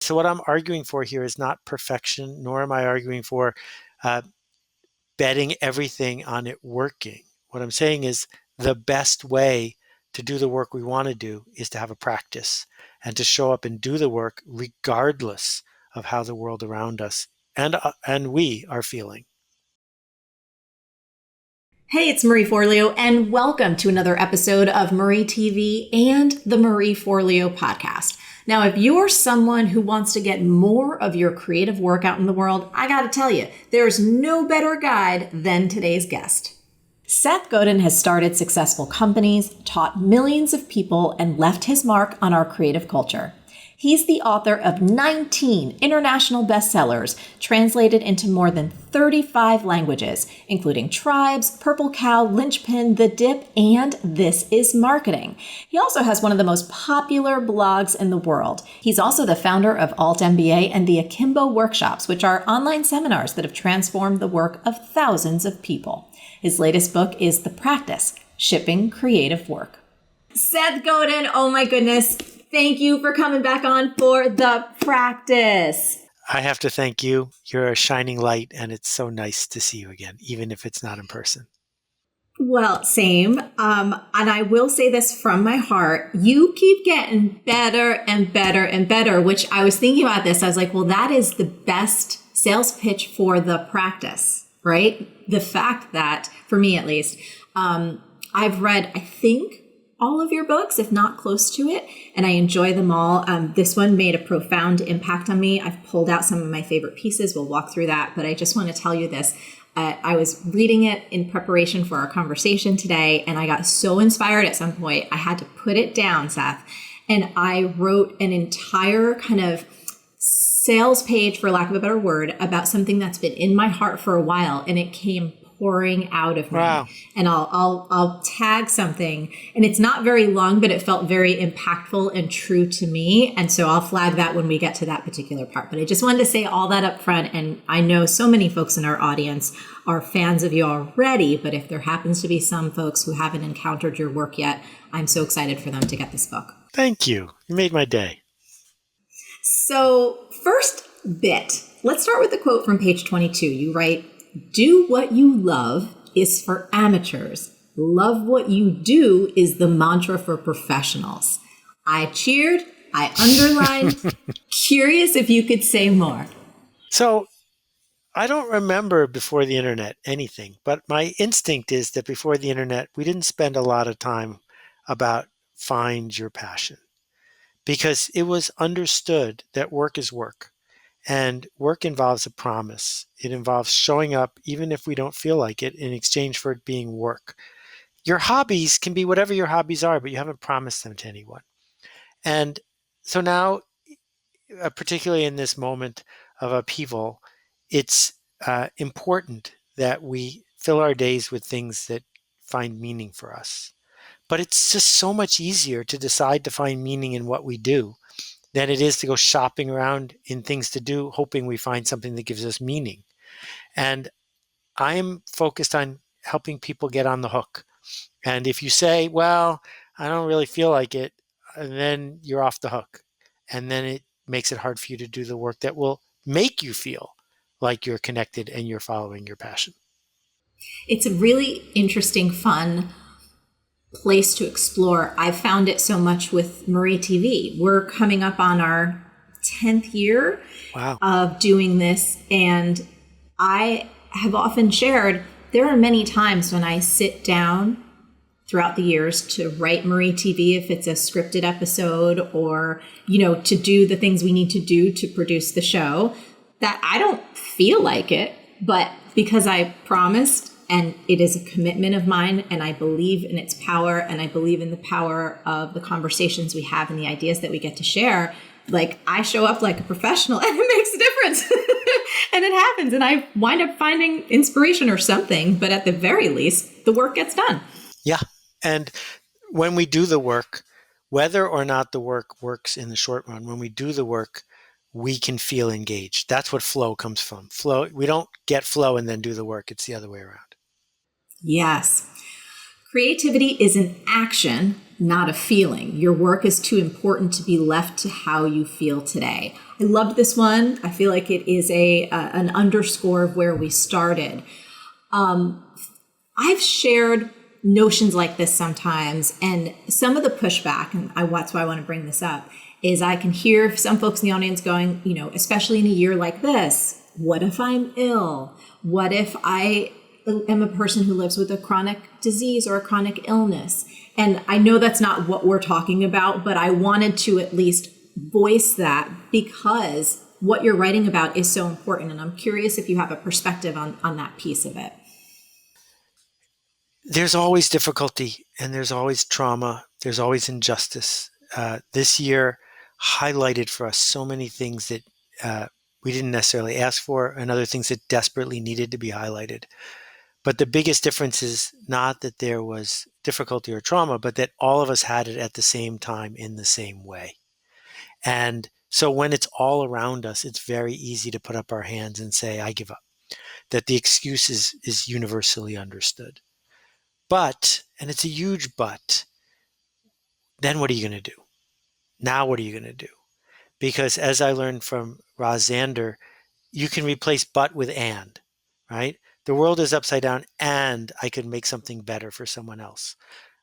So what I'm arguing for here is not perfection, nor am I arguing for uh, betting everything on it working. What I'm saying is the best way to do the work we want to do is to have a practice and to show up and do the work regardless of how the world around us and we are feeling. Hey, it's Marie Forleo, and welcome to another episode of MarieTV and the Marie Forleo podcast. Now, if you're someone who wants to get more of your creative work out in the world, I gotta tell you, there's no better guide than today's guest. Seth Godin has started successful companies, taught millions of people, and left his mark on our creative culture. He's the author of 19 international bestsellers, translated into more than 35 languages, including Tribes, Purple Cow, Linchpin, The Dip, and This is Marketing. He also has one of the most popular blogs in the world. He's also the founder of Alt MBA and the Akimbo workshops, which are online seminars that have transformed the work of thousands of people. His latest book is The Practice: Shipping Creative Work. Seth Godin, oh my goodness. Thank you for coming back on for The Practice. I have to thank you. You're a shining light, and it's so nice to see you again, even if it's not in person. Well, same. And I will say this from my heart. You keep getting better and better and better, which I was thinking about this. I was like, well, that is the best sales pitch for The Practice, right? The fact that, for me at least, I've read, I think, all of your books, if not close to it, and I enjoy them all. This one made a profound impact on me. I've pulled out some of my favorite pieces. We'll walk through that, but I just want to tell you this. I was reading it in preparation for our conversation today, and I got so inspired at some point, I had to put it down, Seth, and I wrote an entire kind of sales page, for lack of a better word, about something that's been in my heart for a while, and it came pouring out of me. Wow. And I'll tag something, and it's not very long, but it felt very impactful and true to me. And so I'll flag that when we get to that particular part. But I just wanted to say all that up front. And I know so many folks in our audience are fans of you already, but if there happens to be some folks who haven't encountered your work yet, I'm so excited for them to get this book. Thank you. You made my day. So first bit, let's start with the quote from page 22. You write, "Do what you love is for amateurs. Love what you do is the mantra for professionals." I cheered. I underlined. Curious if you could say more. So I don't remember before the internet anything, but my instinct is that before the internet, we didn't spend a lot of time about find your passion because it was understood that work is work. And work involves a promise. It involves showing up even if we don't feel like it in exchange for it being work. Your hobbies can be whatever your hobbies are, but you haven't promised them to anyone. And so now, particularly in this moment of upheaval, it's important that we fill our days with things that find meaning for us. But it's just so much easier to decide to find meaning in what we do than it is to go shopping around in things to do, hoping we find something that gives us meaning. And I'm focused on helping people get on the hook. And if you say, well, I don't really feel like it, then you're off the hook. And then it makes it hard for you to do the work that will make you feel like you're connected and you're following your passion. It's a really interesting, fun place to explore. I found it so much with MarieTV. We're coming up on our 10th year of doing this, and I have often shared there are many times when I sit down throughout the years to write MarieTV, if it's a scripted episode, or to do the things we need to do to produce the show, that I don't feel like it, but because I promised, and it is a commitment of mine, and I believe in its power, and I believe in the power of the conversations we have and the ideas that we get to share, like I show up like a professional, and it makes a difference. And it happens, and I wind up finding inspiration or something, but at the very least, the work gets done. Yeah. And when we do the work, whether or not the work works in the short run, when we do the work, we can feel engaged. That's what flow comes from. Flow, we don't get flow and then do the work. It's the other way around. Yes. Creativity is an action, not a feeling. Your work is too important to be left to how you feel today. I loved this one. I feel like it is an underscore of where we started. I've shared notions like this sometimes, and some of the pushback, and that's why I want to bring this up, is I can hear some folks in the audience going, especially in a year like this, what if I'm ill? What if I am a person who lives with a chronic disease or a chronic illness? And I know that's not what we're talking about, but I wanted to at least voice that because what you're writing about is so important. And I'm curious if you have a perspective on that piece of it. There's always difficulty and there's always trauma. There's always injustice. This year highlighted for us so many things that we didn't necessarily ask for and other things that desperately needed to be highlighted. But the biggest difference is not that there was difficulty or trauma, but that all of us had it at the same time in the same way. And so when it's all around us, it's very easy to put up our hands and say, I give up, that the excuse is universally understood. But, and it's a huge but, then what are you going to do? Now what are you going to do? Because as I learned from Roz Zander, you can replace but with and, right? The world is upside down and I could make something better for someone else.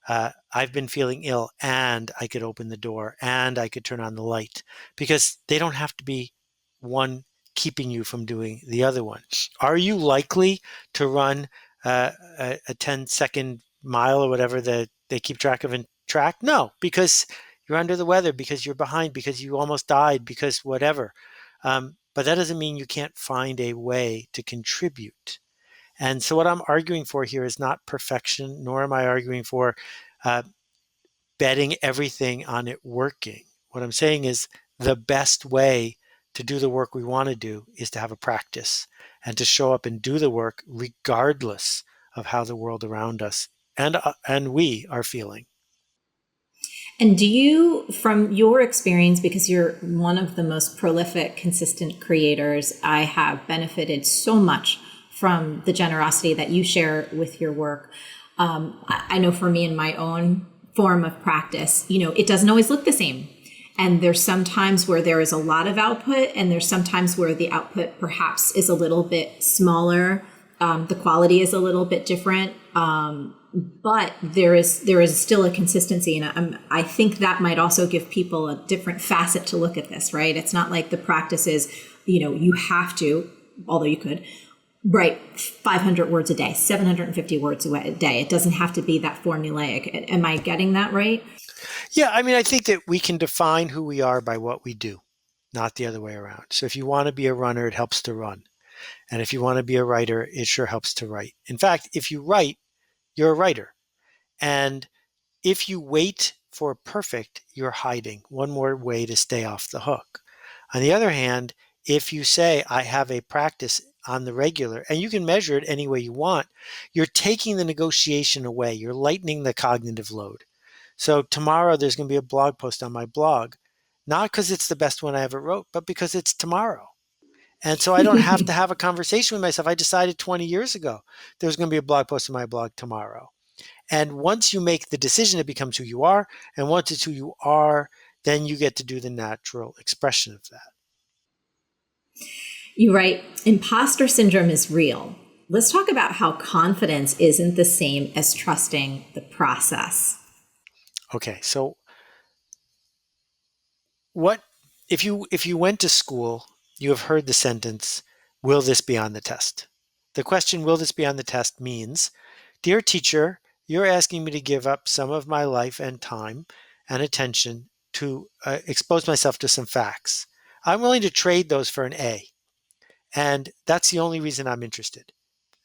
I've been feeling ill and I could open the door and I could turn on the light because they don't have to be one keeping you from doing the other one. Are you likely to run a 10-second mile or whatever that they keep track of in track? No, because you're under the weather, because you're behind, because you almost died, because whatever. But that doesn't mean you can't find a way to contribute. And so what I'm arguing for here is not perfection, nor am I arguing for uh, betting everything on it working. What I'm saying is the best way to do the work we want to do is to have a practice and to show up and do the work regardless of how the world around us and we are feeling. And do you, from your experience, because you're one of the most prolific, consistent creators, I have benefited so much from the generosity that you share with your work. I know for me in my own form of practice, it doesn't always look the same. And there's some times where there is a lot of output, and there's some times where the output perhaps is a little bit smaller. The quality is a little bit different. But there is still a consistency, and I think that might also give people a different facet to look at this, right? It's not like the practice is, you have to, although you could, write 500 words a day, 750 words a day. It doesn't have to be that formulaic. Am I getting that right? Yeah, I mean, I think that we can define who we are by what we do, not the other way around. So if you want to be a runner, it helps to run. And if you want to be a writer, it sure helps to write. In fact, if you write, you're a writer. And if you wait for perfect, you're hiding. One more way to stay off the hook. On the other hand, if you say, I have a practice on the regular, and you can measure it any way you want, you're taking the negotiation away. You're lightening the cognitive load. So tomorrow there's going to be a blog post on my blog, not because it's the best one I ever wrote, but because it's tomorrow. And so I don't have to have a conversation with myself. I decided 20 years ago there's going to be a blog post on my blog tomorrow. And once you make the decision, it becomes who you are. And once it's who you are, then you get to do the natural expression of that. You write, imposter syndrome is real. Let's talk about how confidence isn't the same as trusting the process. Okay, so what if you went to school, you have heard the sentence, will this be on the test? The question, will this be on the test, means, dear teacher, you're asking me to give up some of my life and time and attention to expose myself to some facts. I'm willing to trade those for an A. And that's the only reason I'm interested,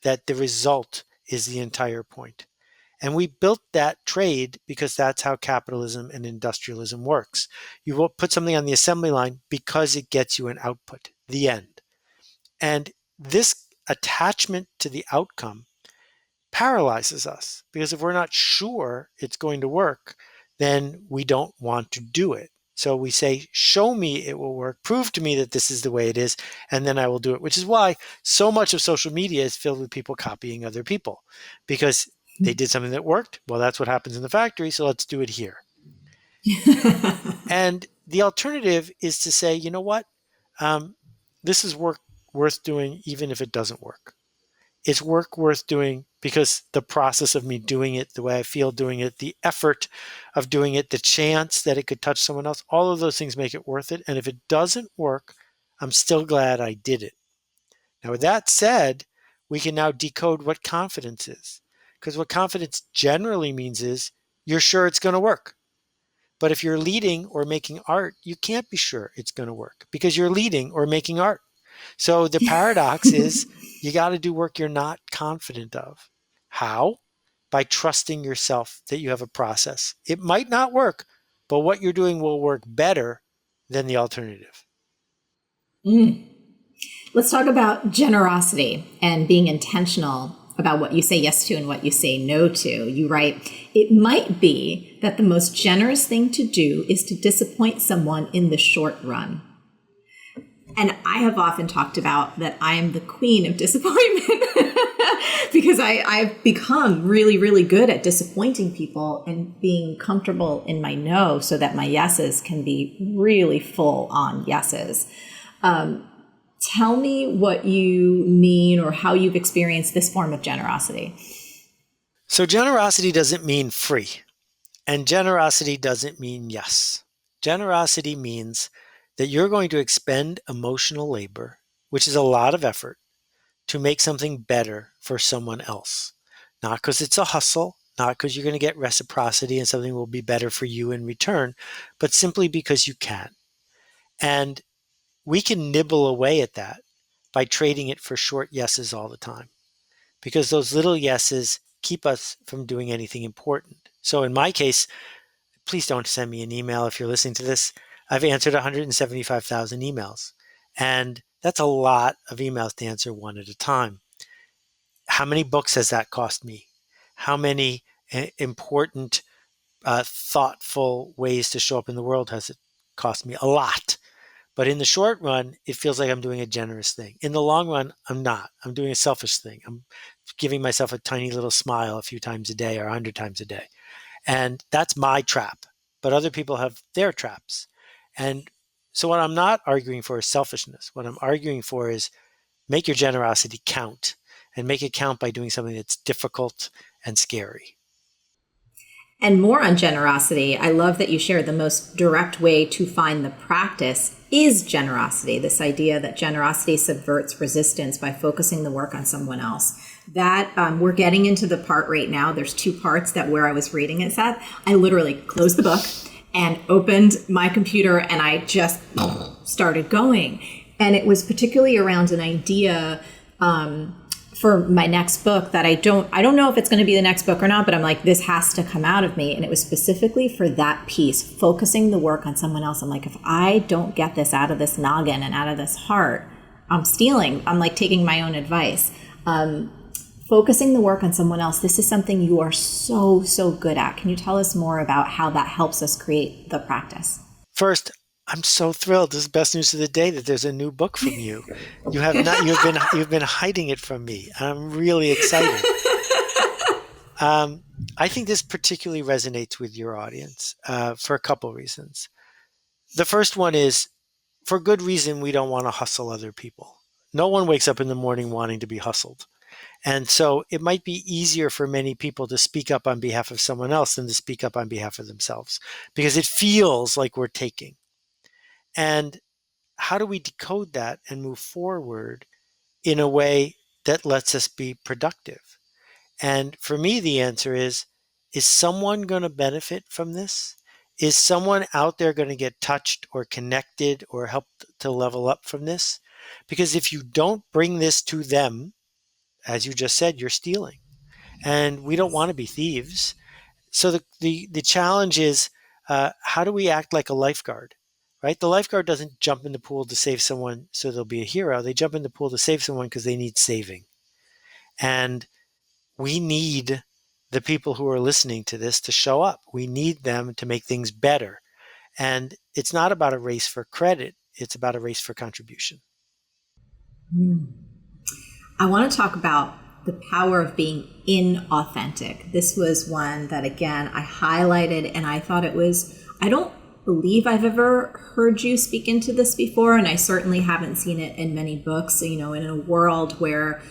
that the result is the entire point. And we built that trade because that's how capitalism and industrialism works. You will put something on the assembly line because it gets you an output, the end. And this attachment to the outcome paralyzes us because if we're not sure it's going to work, then we don't want to do it. So we say, show me it will work, prove to me that this is the way it is, and then I will do it, which is why so much of social media is filled with people copying other people because They did something that worked. Well, that's what happens in the factory, so let's do it here. And the alternative is to say, you know what? Um, this is work worth doing, even if it doesn't work. It's work worth doing because the process of me doing it, the way I feel doing it, the effort of doing it, the chance that it could touch someone else, all of those things make it worth it. And if it doesn't work, I'm still glad I did it. Now, with that said, we can now decode what confidence is. Because what confidence generally means is you're sure it's going to work. But if you're leading or making art, you can't be sure it's going to work because you're leading or making art. So the paradox is you got to do work you're not confident of. How? By trusting yourself that you have a process. It might not work, but what you're doing will work better than the alternative. Mm. Let's talk about generosity and being intentional about what you say yes to and what you say no to. You write, it might be that the most generous thing to do is to disappoint someone in the short run. And I have often talked about that I am the queen of disappointment because I've become really, really good at disappointing people and being comfortable in my no so that my yeses can be really full on yeses. Tell me what you mean or how you've experienced this form of generosity. So generosity doesn't mean free, and generosity doesn't mean yes. Generosity means that you're going to expend emotional labor, which is a lot of effort, to make something better for someone else. Not because it's a hustle, not because you're going to get reciprocity and something will be better for you in return, but simply because you can. And we can nibble away at that by trading it for short yeses all the time, because those little yeses keep us from doing anything important. So in my case, please don't send me an email if you're listening to this. I've answered 175,000 emails, and that's a lot of emails to answer one at a time. How many books has that cost me? How many important, thoughtful ways to show up in the world has it cost me? A lot. But in the short run, it feels like I'm doing a generous thing. In the long run, I'm not. I'm doing a selfish thing. I'm giving myself a tiny little smile a few times a day or 100 times a day. And that's my trap. But other people have their traps. And so what I'm not arguing for is selfishness. What I'm arguing for is make your generosity count and make it count by doing something that's difficult and scary. And more on generosity, I love that you shared the most direct way to find the practice is generosity. This idea that generosity subverts resistance by focusing the work on someone else. That we're getting into the part right now. There's two parts that where I was reading it, Seth, I literally closed the book and opened my computer and I just started going. And it was particularly around an idea for my next book that I don't know if it's going to be the next book or not, but I'm like, this has to come out of me. And it was specifically for that piece, focusing the work on someone else. I'm like, if I don't get this out of this noggin and out of this heart, I'm stealing. I'm like taking my own advice. Focusing the work on someone else. This is something you are so, so good at. Can you tell us more about how that helps us create the practice? First, I'm so thrilled. This is the best news of the day that there's a new book from you. You've been hiding it from me. I'm really excited. I think this particularly resonates with your audience for a couple reasons. The first one is, for good reason, we don't want to hustle other people. No one wakes up in the morning wanting to be hustled. And so it might be easier for many people to speak up on behalf of someone else than to speak up on behalf of themselves because it feels like we're taking. And how do we decode that and move forward in a way that lets us be productive? And for me, the answer is someone going to benefit from this? Is someone out there going to get touched or connected or helped to level up from this? Because if you don't bring this to them, as you just said, you're stealing. And we don't want to be thieves. So the challenge is how do we act like a lifeguard, right? The lifeguard doesn't jump in the pool to save someone so they'll be a hero. They jump in the pool to save someone because they need saving. And we need the people who are listening to this to show up. We need them to make things better. And it's not about a race for credit. It's about a race for contribution. I want to talk about the power of being inauthentic. This was one that, again, I highlighted, and I thought it was, I don't believe I've ever heard you speak into this before, and I certainly haven't seen it in many books, in a world where,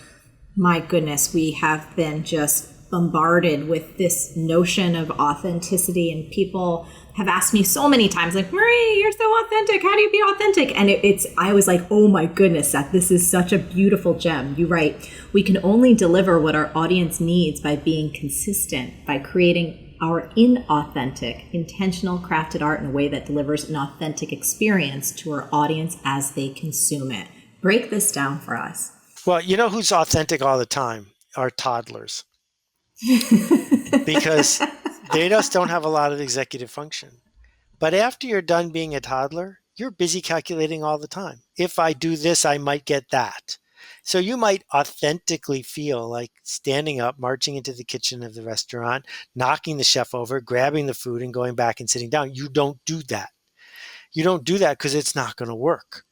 my goodness, we have been just bombarded with this notion of authenticity, and people have asked me so many times, like, Marie, you're so authentic. How do you be authentic? And I was like, oh my goodness, Seth, this is such a beautiful gem. You write, we can only deliver what our audience needs by being consistent, by creating our inauthentic, intentional, crafted art in a way that delivers an authentic experience to our audience as they consume it. Break this down for us. Well, you know who's authentic all the time? Are toddlers. Because they just don't have a lot of executive function. But after you're done being a toddler, you're busy calculating all the time. If I do this, I might get that. So you might authentically feel like standing up, marching into the kitchen of the restaurant, knocking the chef over, grabbing the food and going back and sitting down. You don't do that. You don't do that because it's not going to work.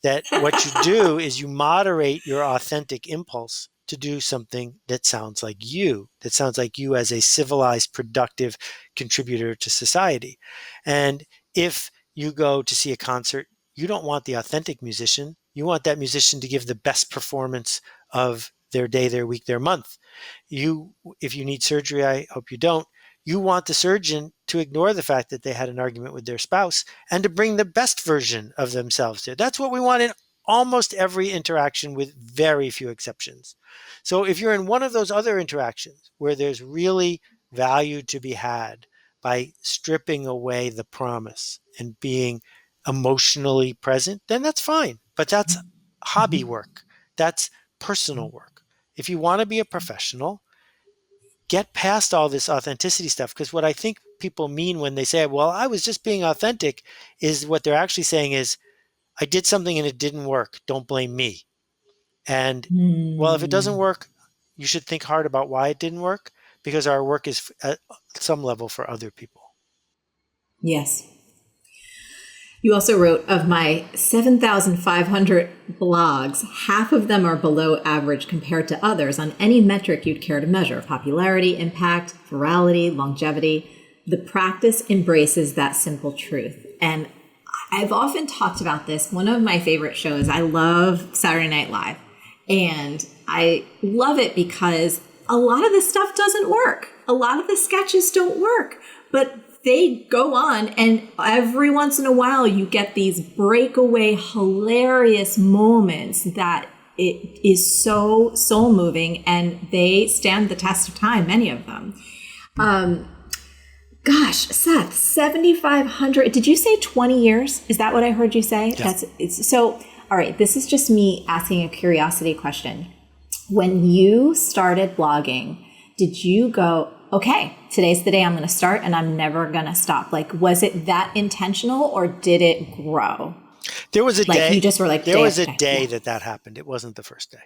That what you do is you moderate your authentic impulse to do something that sounds like you as a civilized, productive contributor to society. And if you go to see a concert, you don't want the authentic musician. You want that musician to give the best performance of their day, their week, their month. If you need surgery, I hope you don't. You want the surgeon to ignore the fact that they had an argument with their spouse and to bring the best version of themselves there. That's what we want in almost every interaction, with very few exceptions. So if you're in one of those other interactions where there's really value to be had by stripping away the promise and being emotionally present, then that's fine. But that's hobby work. That's personal work. If you want to be a professional, get past all this authenticity stuff. Because what I think people mean when they say, well, I was just being authentic, is what they're actually saying is, I did something and it didn't work. Don't blame me. And well, if it doesn't work, you should think hard about why it didn't work, because our work is at some level for other people. Yes. You also wrote, of my 7,500 blogs, half of them are below average compared to others on any metric you'd care to measure: popularity, impact, virality, longevity. The practice embraces that simple truth. And I've often talked about this. One of my favorite shows, I love Saturday Night Live. And I love it because a lot of the stuff doesn't work. A lot of the sketches don't work. But they go on, and every once in a while you get these breakaway hilarious moments that it is so soul moving, and they stand the test of time, many of them. Gosh, Seth, 7,500, did you say 20 years? Is that what I heard you say? Yeah. So, all right, this is just me asking a curiosity question. When you started blogging, did you go, okay, today's the day I'm going to start and I'm never going to stop? Like, was it that intentional, or did it grow? There was a day. You just were like, there was a okay, day yeah. that happened. It wasn't the first day.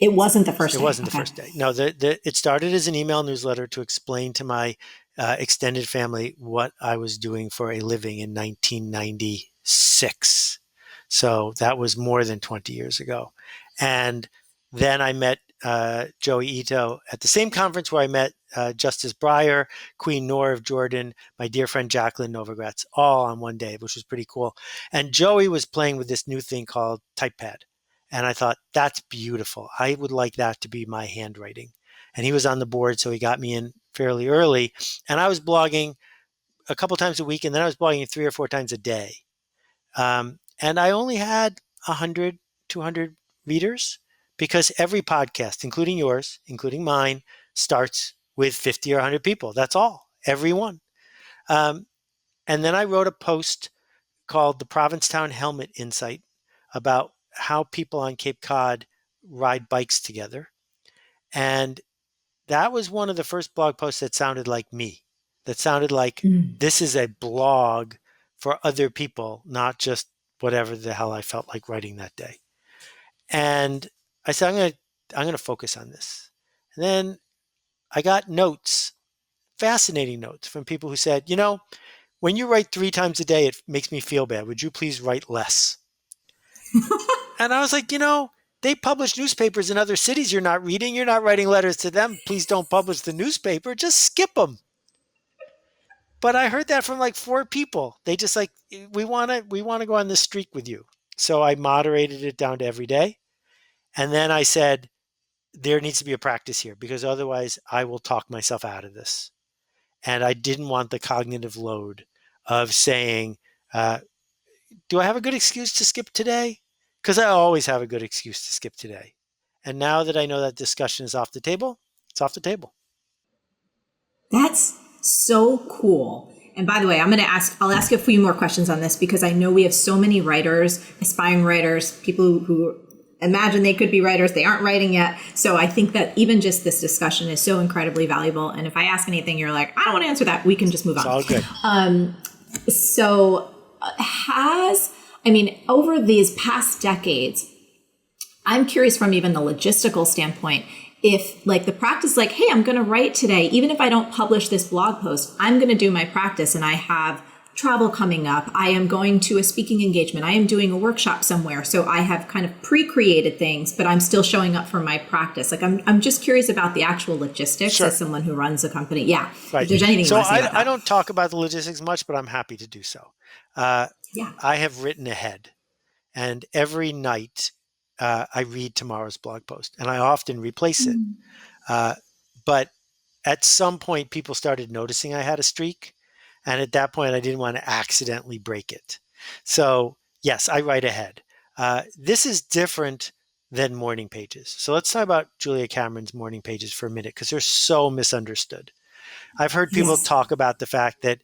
It wasn't the first day. It wasn't the Okay. first day. No, it started as an email newsletter to explain to my extended family what I was doing for a living in 1996. So that was more than 20 years ago. And then I met Joey Ito at the same conference where I met Justice Breyer, Queen Noor of Jordan, my dear friend Jacqueline Novogratz, all on one day, which was pretty cool. And Joey was playing with this new thing called TypePad. And I thought, that's beautiful. I would like that to be my handwriting. And he was on the board, so he got me in fairly early. And I was blogging a couple times a week, and then I was blogging 3 or 4 times a day. And I only had 100, 200 readers, because every podcast, including yours, including mine, starts with 50 or 100 people. That's all, every one. And then I wrote a post called the Provincetown Helmet Insight about how people on Cape Cod ride bikes together. And that was one of the first blog posts that sounded like me, that sounded like this is a blog for other people, not just whatever the hell I felt like writing that day. And I said, I'm going to focus on this. And then I got notes, fascinating notes from people who said, when you write 3 times a day, it makes me feel bad. Would you please write less? And I was like, They publish newspapers in other cities you're not reading. You're not writing letters to them. Please don't publish the newspaper. Just skip them. But I heard that from like 4 people. They just like, we want to go on this streak with you. So I moderated it down to every day. And then I said, there needs to be a practice here because otherwise I will talk myself out of this. And I didn't want the cognitive load of saying, do I have a good excuse to skip today? Because I always have a good excuse to skip today. And now that I know that discussion is off the table, it's off the table. That's so cool. And by the way, I'll ask you a few more questions on this because I know we have so many writers, aspiring writers, people who imagine they could be writers. They aren't writing yet. So I think that even just this discussion is so incredibly valuable. And if I ask anything, you're like, I don't want to answer that. We can just move on. It's all good. So over these past decades, I'm curious from even the logistical standpoint, if like the practice, like, hey, I'm going to write today, even if I don't publish this blog post, I'm going to do my practice and I have travel coming up. I am going to a speaking engagement. I am doing a workshop somewhere. So I have kind of pre-created things, but I'm still showing up for my practice. Like I'm just curious about the actual logistics as someone who runs a company. Yeah. Right. If there's anything so you want to say about that. I don't talk about the logistics much, but I'm happy to do so. I have written ahead and every night I read tomorrow's blog post and I often replace it. But at some point people started noticing I had a streak. And at that point, I didn't want to accidentally break it. So yes, I write ahead. This is different than morning pages. So let's talk about Julia Cameron's morning pages for a minute, because they're so misunderstood. I've heard people talk about the fact that,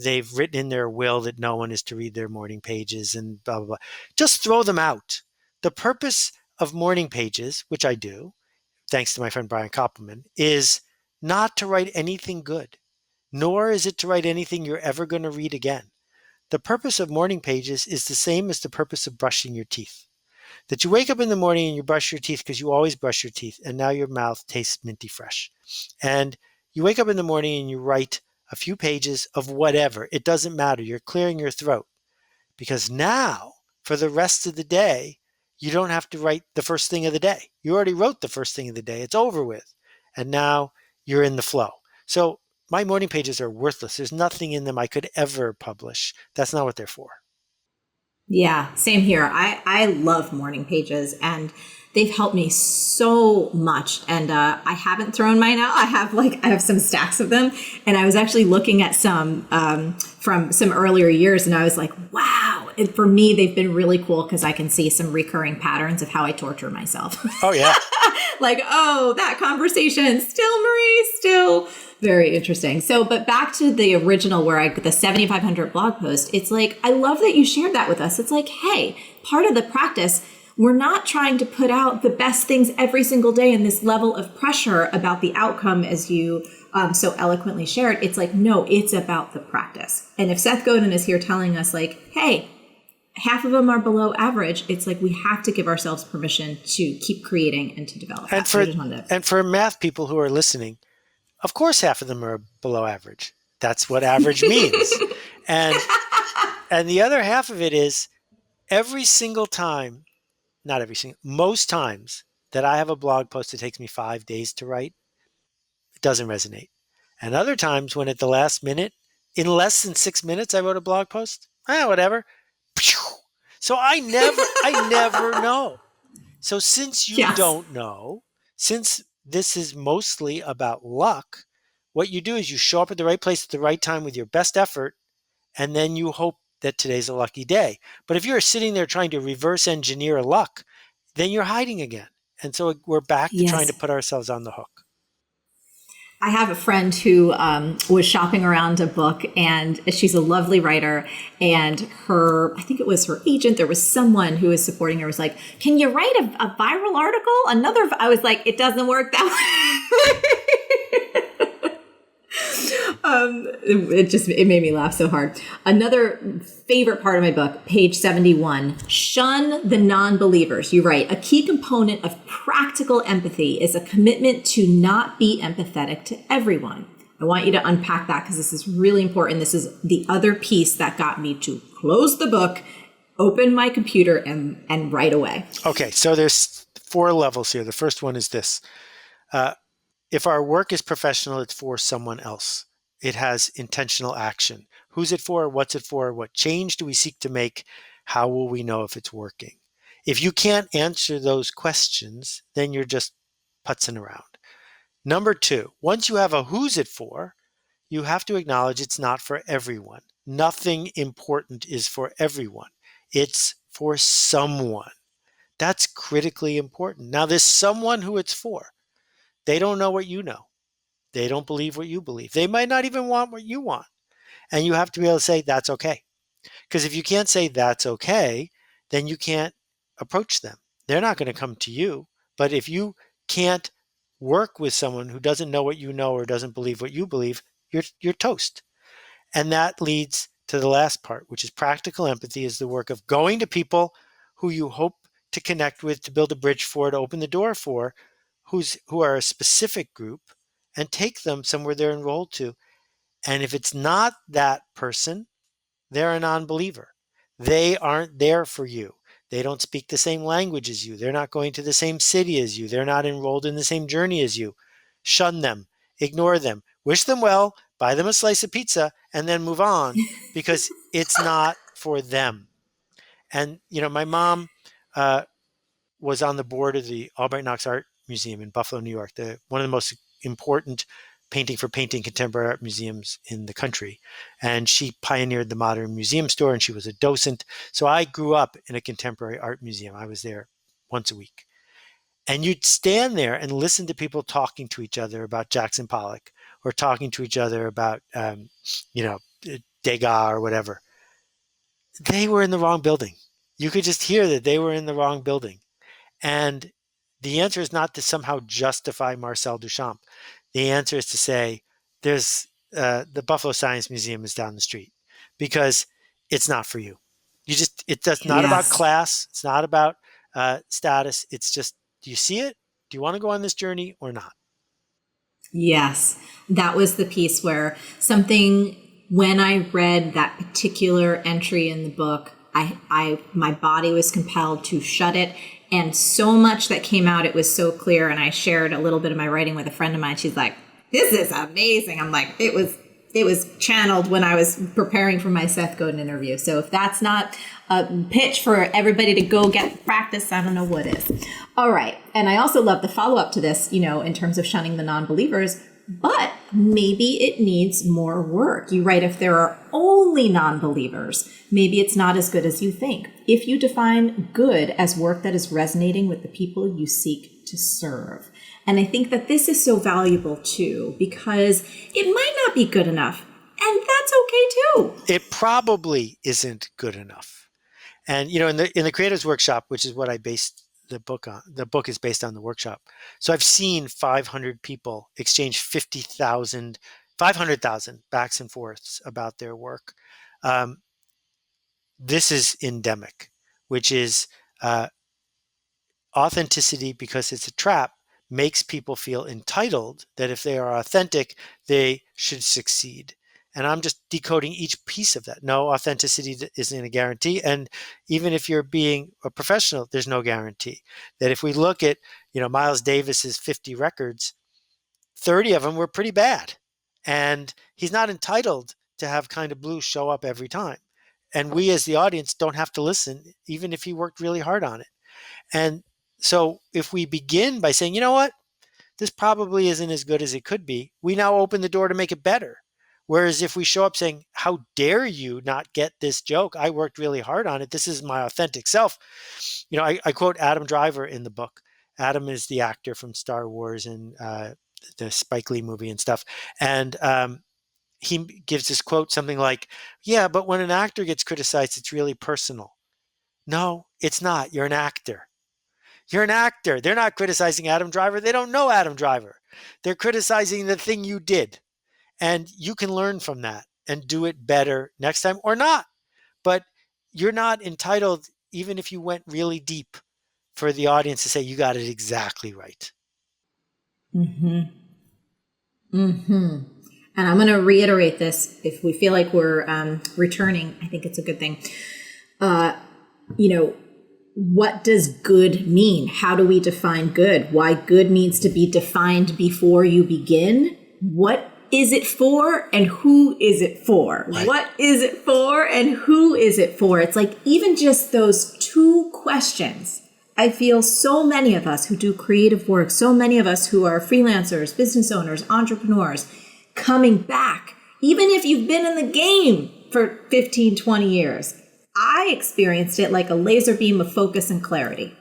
they've written in their will that no one is to read their morning pages and blah, blah, blah. Just throw them out. The purpose of morning pages, which I do, thanks to my friend Brian Koppelman, is not to write anything good. Nor is it to write anything you're ever going to read again. The purpose of morning pages is the same as the purpose of brushing your teeth. That you wake up in the morning and you brush your teeth because you always brush your teeth and now your mouth tastes minty fresh. And you wake up in the morning and you write a few pages of whatever. It doesn't matter. You're clearing your throat. Because now, for the rest of the day, you don't have to write the first thing of the day. You already wrote the first thing of the day. It's over with. And now you're in the flow. So my morning pages are worthless. There's nothing in them I could ever publish. That's not what they're for. Yeah, same here. I love morning pages and they've helped me so much. And I haven't thrown mine out. I have some stacks of them. And I was actually looking at some from some earlier years and I was like, wow. And for me, they've been really cool because I can see some recurring patterns of how I torture myself. Oh, yeah. Like, oh, that conversation, still Marie, still. Very interesting. So, but back to the original the 7,500 blog post, it's like, I love that you shared that with us. It's like, hey, part of the practice, we're not trying to put out the best things every single day in this level of pressure about the outcome as you so eloquently shared. It's like, no, it's about the practice. And if Seth Godin is here telling us like, hey, half of them are below average, it's like we have to give ourselves permission to keep creating and to develop. And for math people who are listening, of course, half of them are below average. That's what average means. And the other half of it is every single time, not every single, most times that I have a blog post that takes me 5 days to write, it doesn't resonate. And other times when at the last minute, in less than 6 minutes, I wrote a blog post, whatever. So I never know. So since you don't know, since this is mostly about luck, what you do is you show up at the right place at the right time with your best effort, and then you hope that today's a lucky day. But if you're sitting there trying to reverse engineer luck, then you're hiding again. And so we're back to trying to put ourselves on the hook. I have a friend who was shopping around a book, and she's a lovely writer. And I think it was her agent, there was someone who was supporting her, was like, can you write a viral article? I was like, it doesn't work that way. It made me laugh so hard. Another favorite part of my book, page 71, shun the non-believers. You write, a key component of practical empathy is a commitment to not be empathetic to everyone. I want you to unpack that because this is really important. This is the other piece that got me to close the book open my computer and right away. Okay, so there's 4 levels here. The first one is this. Uh, if our work is professional, it's for someone else. It has intentional action. Who's it for? What's it for? What change do we seek to make? How will we know if it's working? If you can't answer those questions, then you're just putzing around. Number 2, once you have a who's it for, you have to acknowledge it's not for everyone. Nothing important is for everyone. It's for someone. That's critically important. Now, there's someone who it's for. They don't know what you know. They don't believe what you believe. They might not even want what you want. And you have to be able to say, that's okay. Because if you can't say that's okay, then you can't approach them. They're not going to come to you. But if you can't work with someone who doesn't know what you know or doesn't believe what you believe, you're toast. And that leads to the last part, which is practical empathy is the work of going to people who you hope to connect with, to build a bridge for, to open the door for, who are a specific group, and take them somewhere they're enrolled to. And if it's not that person, they're a non-believer. They aren't there for you. They don't speak the same language as you. They're not going to the same city as you. They're not enrolled in the same journey as you. Shun them, ignore them, wish them well, buy them a slice of pizza, and then move on because it's not for them. And, my mom uh, was on the board of the Albright Knox Art Museum in Buffalo, New York, one of the most important painting for painting contemporary art museums in the country. And she pioneered the modern museum store, and she was a docent. So I grew up in a contemporary art museum. I was there once a week. And you'd stand there and listen to people talking to each other about Jackson Pollock or talking to each other about, you know, Degas or whatever. They were in the wrong building. You could just hear that they were in the wrong building. And the answer is not to somehow justify Marcel Duchamp. The answer is to say there's the Buffalo Science Museum is down the street because it's not for you. It's not about Yes. class. It's not about status. It's just, do you see it? Do you want to go on this journey or not? Yes, that was the piece where something, when I read that particular entry in the book, my body was compelled to shut it. And so much that came out, it was so clear. And I shared a little bit of my writing with a friend of mine. She's like, this is amazing. I'm like, it was channeled when I was preparing for my Seth Godin interview. So if that's not a pitch for everybody to go get practice, I don't know what is. All right. And I also love the follow up to this, in terms of shunning the non-believers, but maybe it needs more work. You write, if there are only non-believers, maybe it's not as good as you think. If you define good as work that is resonating with the people you seek to serve. And I think that this is so valuable too, because it might not be good enough. And that's okay too. It probably isn't good enough. And in the creators workshop, which is what I based the book on, the book is based on the workshop. So I've seen 500 people exchange 500,000 backs and forths about their work. This is endemic, which is authenticity, because it's a trap, makes people feel entitled that if they are authentic, they should succeed. And I'm just decoding each piece of that. No, authenticity isn't a guarantee. And even if you're being a professional, there's no guarantee. That if we look at, Miles Davis's 50 records, 30 of them were pretty bad. And he's not entitled to have Kind of Blue show up every time. And we as the audience don't have to listen, even if he worked really hard on it. And so if we begin by saying, you know what, this probably isn't as good as it could be, we now open the door to make it better. Whereas if we show up saying, how dare you not get this joke? I worked really hard on it. This is my authentic self. I quote Adam Driver in the book. Adam is the actor from Star Wars and the Spike Lee movie and stuff. And he gives this quote, something like, yeah, but when an actor gets criticized, it's really personal. No, it's not. You're an actor. You're an actor. They're not criticizing Adam Driver. They don't know Adam Driver. They're criticizing the thing you did. And you can learn from that and do it better next time or not. But you're not entitled, even if you went really deep, for the audience to say you got it exactly right. Mm-hmm. Mm-hmm. And I'm going to reiterate this. If we feel like we're returning, I think it's a good thing. you know, what does good mean? How do we define good? Why good needs to be defined before you begin? What is it for and who is it for? Right. What is it for and who is it for? It's like even just those two questions. I feel so many of us who do creative work, so many of us who are freelancers, business owners, entrepreneurs, coming back, even if you've been in the game for 15, 20 years. I experienced it like a laser beam of focus and clarity.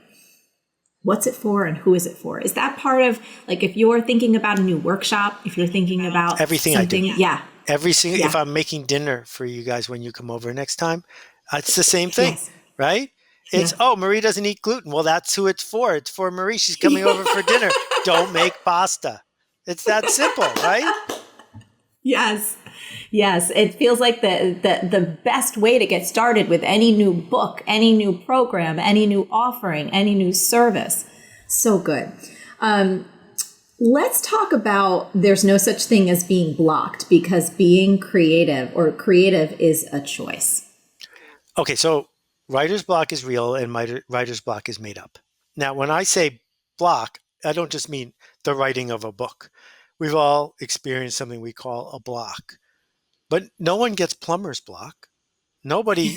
What's it for and who is it for? Is that part of, like, if you're thinking about a new workshop, if you're thinking about Everything something, I do. yeah. Every single, Yeah. if I'm making dinner for you guys when you come over next time, it's the same thing, Yes. right? It's, Yeah. oh, Marie doesn't eat gluten. Well, that's who it's for. It's for Marie. She's coming over for dinner. Don't make pasta. It's that simple, right? Yes. Yes. It feels like the best way to get started with any new book, any new program, any new offering, any new service. So good. Let's talk about there's no such thing as being blocked, because being creative or creative is a choice. Okay, so writer's block is real and writer's block is made up. Now, when I say block, I don't just mean the writing of a book. We've all experienced something we call a block, but no one gets plumber's block. Nobody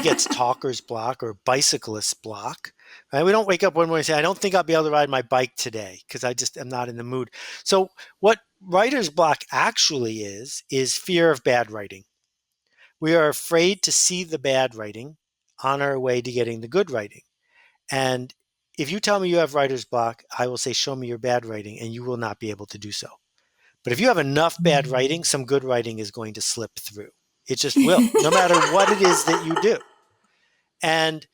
gets talker's block or bicyclist's block. Right? We don't wake up one morning and say, I don't think I'll be able to ride my bike today because I just am not in the mood. So what writer's block actually is fear of bad writing. We are afraid to see the bad writing on our way to getting the good writing. And if you tell me you have writer's block, I will say, show me your bad writing, and you will not be able to do so. But if you have enough bad writing, some good writing is going to slip through. It just will, no matter what it is that you do. And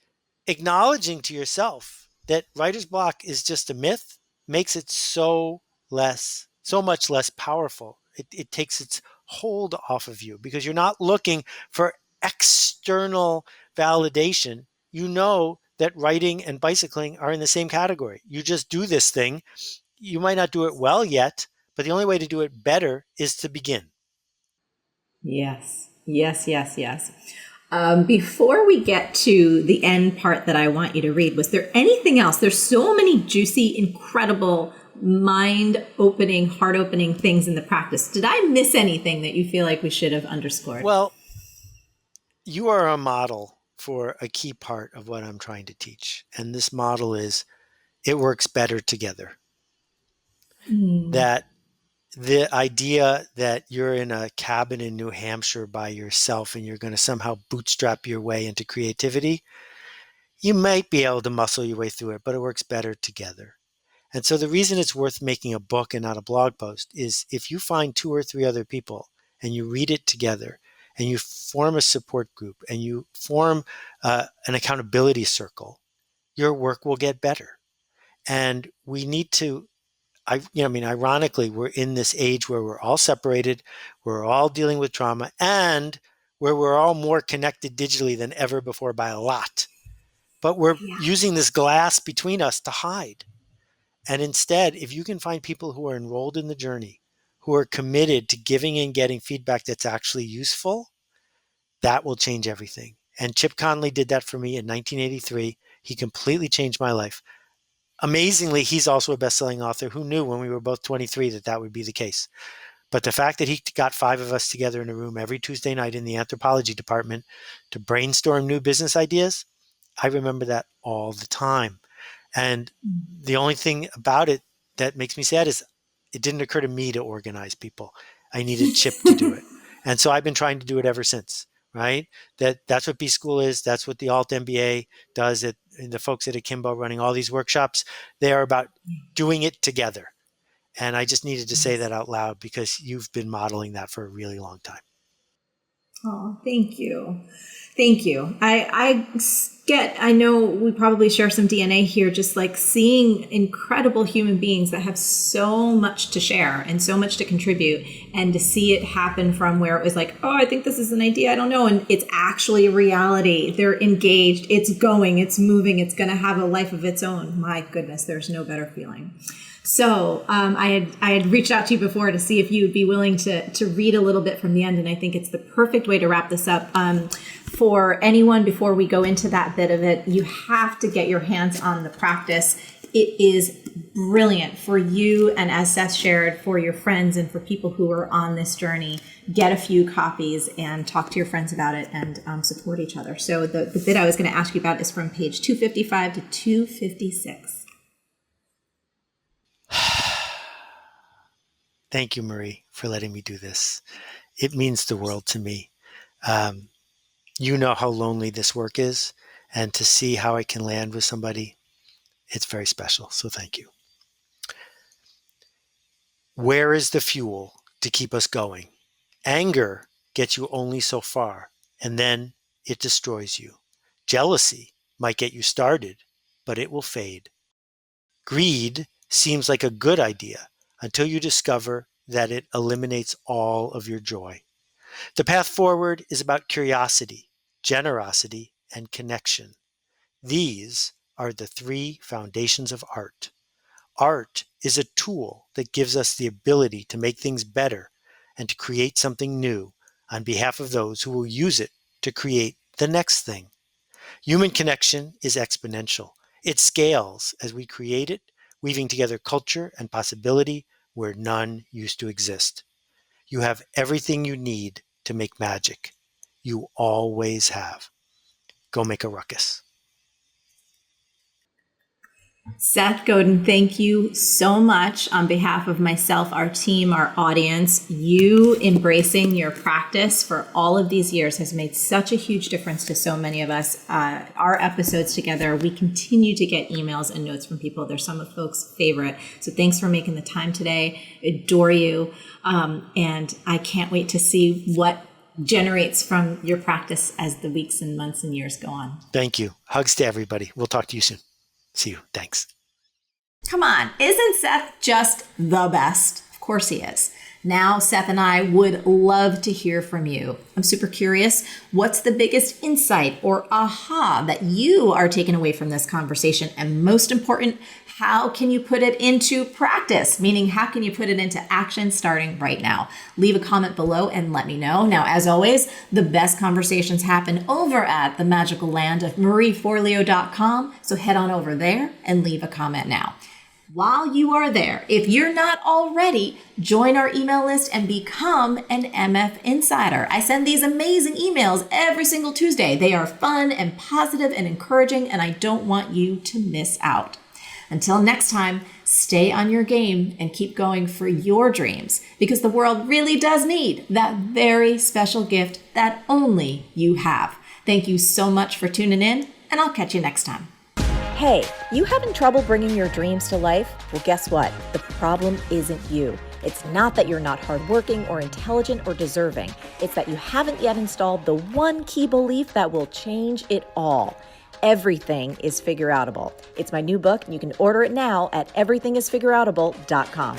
acknowledging to yourself that writer's block is just a myth makes it so much less powerful. It takes its hold off of you because you're not looking for external validation. You know that writing and bicycling are in the same category. You just do this thing. You might not do it well yet, but the only way to do it better is to begin. Yes. Yes, yes, yes. Before we get to the end part that I want you to read, was there anything else? There's so many juicy, incredible, mind-opening, heart-opening things in the practice. Did I miss anything that you feel like we should have underscored? Well, you are a model for a key part of what I'm trying to teach. And this model is it works better together. That the idea that you're in a cabin in New Hampshire by yourself and you're going to somehow bootstrap your way into creativity, you might be able to muscle your way through it, but it works better together. And so the reason it's worth making a book and not a blog post is if you find two or three other people and you read it together and you form a support group and you form an accountability circle, your work will get better. And we need to ironically, we're in this age where we're all separated, we're all dealing with trauma, and where we're all more connected digitally than ever before by a lot. But we're using this glass between us to hide. And instead, if you can find people who are enrolled in the journey, who are committed to giving and getting feedback that's actually useful, that will change everything. And Chip Conley did that for me in 1983. He completely changed my life. Amazingly, he's also a best-selling author. Who knew when we were both 23 that would be the case? But the fact that he got five of us together in a room every Tuesday night in the anthropology department to brainstorm new business ideas, I remember that all the time. And the only thing about it that makes me sad is it didn't occur to me to organize people. I needed Chip to do it. And so I've been trying to do it ever since, right? That's what B School is. That's what the Alt MBA does. The folks at Akimbo running all these workshops, they are about doing it together. And I just needed to say that out loud because you've been modeling that for a really long time. Oh, thank you. Thank you. I know we probably share some DNA here, just like seeing incredible human beings that have so much to share and so much to contribute, and to see it happen from where it was like, oh, I think this is an idea, I don't know. And it's actually a reality. They're engaged. It's going, it's moving. It's going to have a life of its own. My goodness, there's no better feeling. So I had reached out to you before to see if you would be willing to read a little bit from the end, and I think it's the perfect way to wrap this up. for anyone, before we go into that bit of it, you have to get your hands on the practice. It is brilliant for you, and as Seth shared, for your friends and for people who are on this journey. Get a few copies and talk to your friends about it and support each other. So the bit I was going to ask you about is from page 255 to 256. Thank you, Marie, for letting me do this. It means the world to me. You know how lonely this work is, and to see how I can land with somebody, it's very special. So thank you. Where is the fuel to keep us going? Anger gets you only so far, and then it destroys you. Jealousy might get you started, but it will fade. Greed seems like a good idea until you discover that it eliminates all of your joy. The path forward is about curiosity, generosity, and connection. These are the three foundations of art. Art is a tool that gives us the ability to make things better and to create something new on behalf of those who will use it to create the next thing. Human connection is exponential. It scales as we create it, weaving together culture and possibility where none used to exist. You have everything you need to make magic. You always have. Go make a ruckus. Seth Godin, thank you so much on behalf of myself, our team, our audience. You embracing your practice for all of these years has made such a huge difference to so many of us. Our episodes together, we continue to get emails and notes from people. They're some of folks' favorite. So thanks for making the time today. Adore you. And I can't wait to see what generates from your practice as the weeks and months and years go on. Thank you. Hugs to everybody. We'll talk to you soon. See you. Thanks. Come on, isn't Seth just the best? Of course he is. Now, Seth and I would love to hear from you. I'm super curious. What's the biggest insight or aha that you are taking away from this conversation? And most important, how can you put it into practice? Meaning, how can you put it into action starting right now? Leave a comment below and let me know. Now, as always, the best conversations happen over at the magical land of MarieForleo.com. So head on over there and leave a comment now. While you are there, if you're not already, join our email list and become an MF Insider. I send these amazing emails every single Tuesday. They are fun and positive and encouraging, and I don't want you to miss out. Until next time, stay on your game and keep going for your dreams, because the world really does need that very special gift that only you have. Thank you so much for tuning in, and I'll catch you next time. Hey, you having trouble bringing your dreams to life? Well, guess what? The problem isn't you. It's not that you're not hardworking or intelligent or deserving. It's that you haven't yet installed the one key belief that will change it all. Everything is Figureoutable. It's my new book, and you can order it now at everythingisfigureoutable.com.